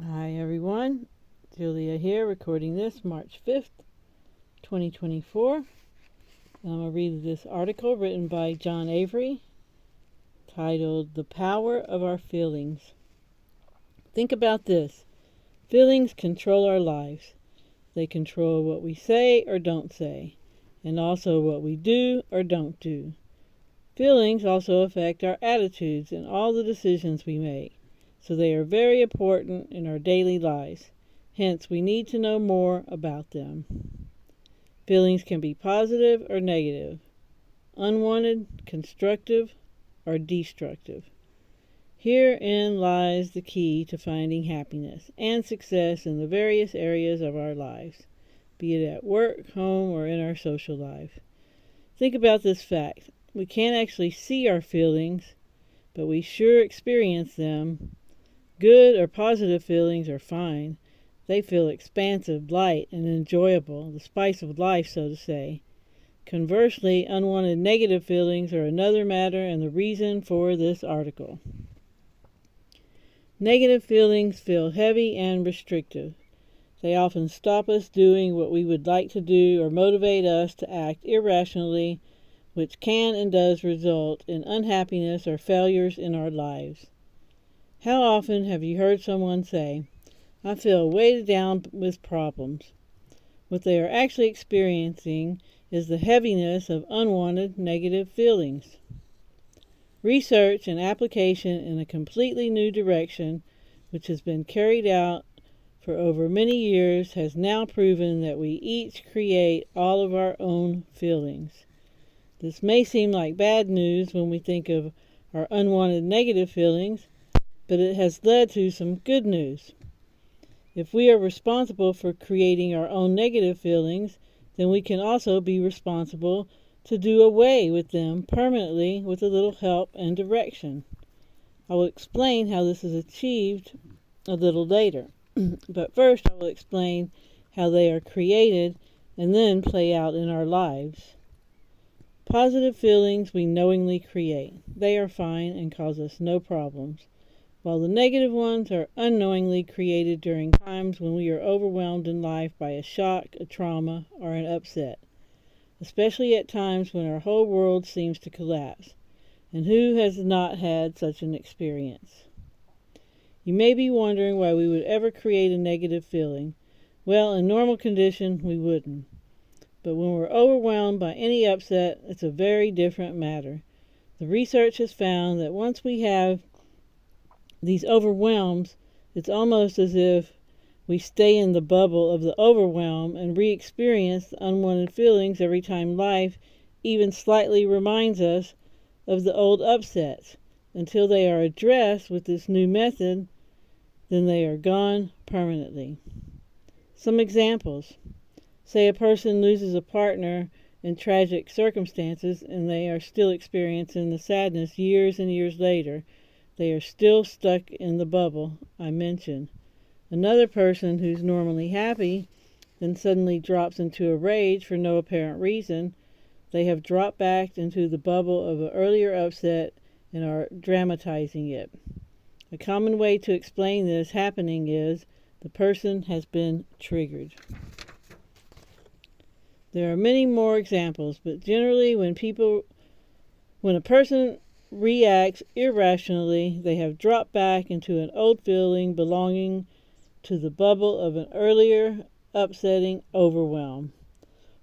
Hi everyone, Julia here, recording this March 5th, 2024. I'm going to read this article written by John Avery, titled The Power of Our Feelings. Think about this. Feelings control our lives. They control what we say or don't say, and also what we do or don't do. Feelings also affect our attitudes and all the decisions we make. So they are very important in our daily lives. Hence, we need to know more about them. Feelings can be positive or negative, unwanted, constructive, or destructive. Herein lies the key to finding happiness and success in the various areas of our lives, be it at work, home, or in our social life. Think about this fact. We can't actually see our feelings, but we sure experience them. Good or positive feelings are fine. They feel expansive, light, and enjoyable, the spice of life, so to say. Conversely, unwanted negative feelings are another matter and the reason for this article. Negative feelings feel heavy and restrictive. They often stop us doing what we would like to do or motivate us to act irrationally, which can and does result in unhappiness or failures in our lives. How often have you heard someone say, "I feel weighted down with problems"? What they are actually experiencing is the heaviness of unwanted negative feelings. Research and application in a completely new direction, which has been carried out for over many years, has now proven that we each create all of our own feelings. This may seem like bad news when we think of our unwanted negative feelings, but it has led to some good news. If we are responsible for creating our own negative feelings, then we can also be responsible to do away with them permanently with a little help and direction. I will explain how this is achieved a little later. But first I will explain how they are created and then play out in our lives. Positive feelings we knowingly create. They are fine and cause us no problems, while the negative ones are unknowingly created during times when we are overwhelmed in life by a shock, a trauma, or an upset, especially at times when our whole world seems to collapse. And who has not had such an experience? You may be wondering why we would ever create a negative feeling. Well, in normal condition, we wouldn't. But when we're overwhelmed by any upset, it's a very different matter. The research has found that once we have these overwhelms, it's almost as if we stay in the bubble of the overwhelm and re-experience the unwanted feelings every time life even slightly reminds us of the old upsets. Until they are addressed with this new method, then they are gone permanently. Some examples. Say a person loses a partner in tragic circumstances and they are still experiencing the sadness years and years later. They are still stuck in the bubble I mentioned. Another person who's normally happy then suddenly drops into a rage for no apparent reason. They have dropped back into the bubble of an earlier upset and are dramatizing it. A common way to explain this happening is the person has been triggered. There are many more examples, but generally when a person reacts irrationally, they have dropped back into an old feeling belonging to the bubble of an earlier upsetting overwhelm.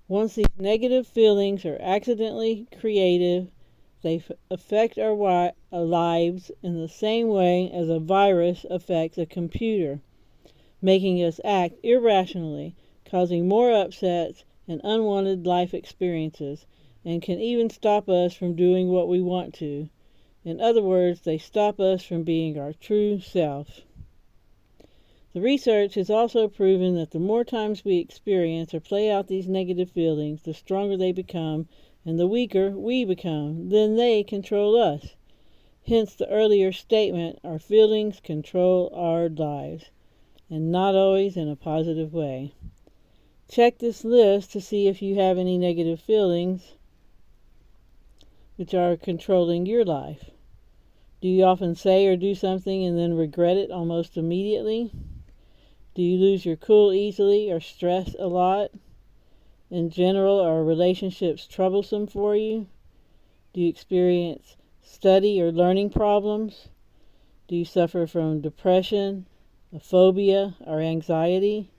Once these negative feelings are accidentally created, they affect our lives in the same way as a virus affects a computer, making us act irrationally, causing more upsets and unwanted life experiences, and can even stop us from doing what we want to. In other words, they stop us from being our true self. The research has also proven that the more times we experience or play out these negative feelings, the stronger they become, and the weaker we become. Then they control us. Hence the earlier statement, our feelings control our lives, and not always in a positive way. Check this list to see if you have any negative feelings which are controlling your life. Do you often say or do something and then regret it almost immediately? Do you lose your cool easily or stress a lot? In general, are relationships troublesome for you? Do you experience study or learning problems? Do you suffer from depression, a phobia, or anxiety?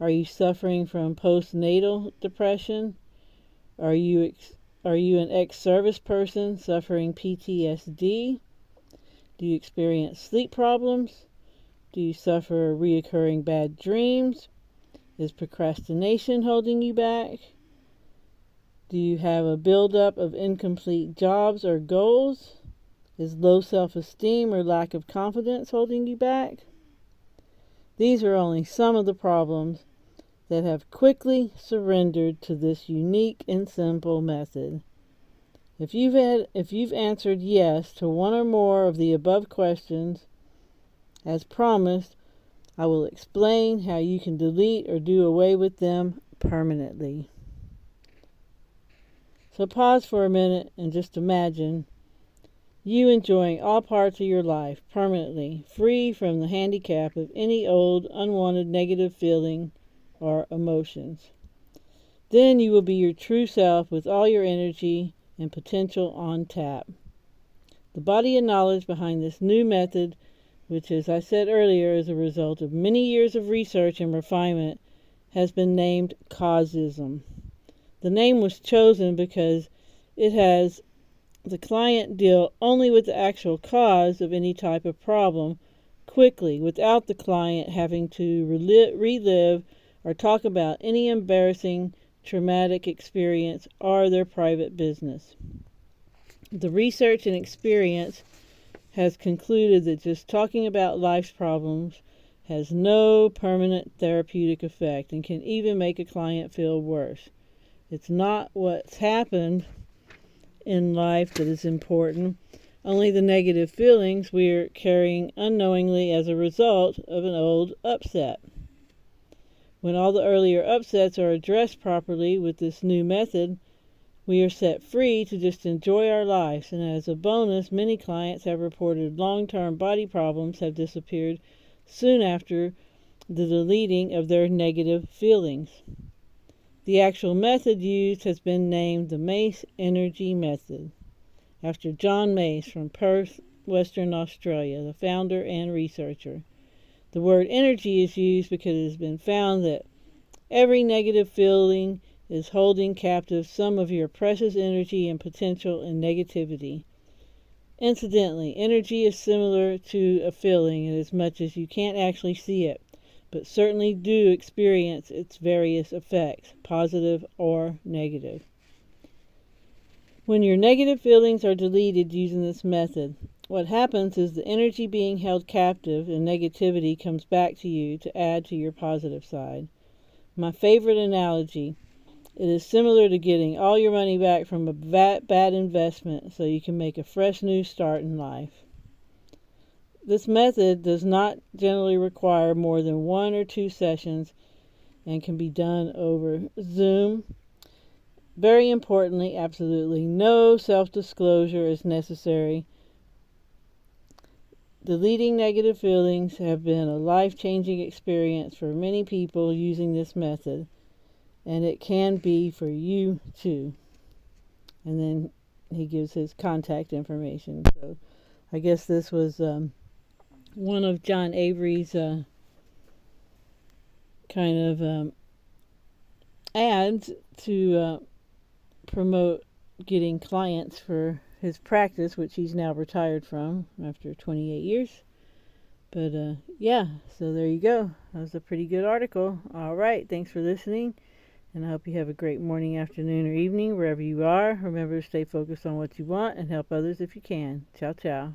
Are you suffering from postnatal depression? Are you an ex-service person suffering PTSD? Do you experience sleep problems? Do you suffer reoccurring bad dreams? Is procrastination holding you back? Do you have a buildup of incomplete jobs or goals? Is low self-esteem or lack of confidence holding you back? These are only some of the problems that have quickly surrendered to this unique and simple method. If you've answered yes to one or more of the above questions, as promised, I will explain how you can delete or do away with them permanently. So pause for a minute and just imagine you enjoying all parts of your life permanently, free from the handicap of any old, unwanted negative feeling or emotions. Then you will be your true self with all your energy and potential on tap. The body of knowledge behind this new method, which, as I said earlier, is a result of many years of research and refinement, has been named Causism. The name was chosen because it has the client deal only with the actual cause of any type of problem quickly, without the client having to relive or talk about any embarrassing, traumatic experience or their private business. The research and experience has concluded that just talking about life's problems has no permanent therapeutic effect and can even make a client feel worse. It's not what's happened in life that is important, only the negative feelings we are carrying unknowingly as a result of an old upset. When all the earlier upsets are addressed properly with this new method, we are set free to just enjoy our lives, and as a bonus, many clients have reported long-term body problems have disappeared soon after the deleting of their negative feelings. The actual method used has been named the Mace Energy Method, after John Mace from Perth, Western Australia, the founder and researcher. The word energy is used because it has been found that every negative feeling is holding captive some of your precious energy and potential in negativity. Incidentally, energy is similar to a feeling in as much as you can't actually see it, but certainly do experience its various effects, positive or negative. When your negative feelings are deleted using this method, what happens is the energy being held captive in negativity comes back to you to add to your positive side. My favorite analogy, it is similar to getting all your money back from a bad investment so you can make a fresh new start in life. This method does not generally require more than 1 or 2 sessions and can be done over Zoom. Very importantly, absolutely no self-disclosure is necessary. Deleting negative feelings have been a life-changing experience for many people using this method, and it can be for you too. And then he gives his contact information. So I guess this was one of John Avery's ads to promote getting clients for his practice, which he's now retired from after 28 years. But so there you go. That was a pretty good article. All right, thanks for listening, and I hope you have a great morning, afternoon, or evening wherever you are. Remember to stay focused on what you want and help others if you can. Ciao, ciao.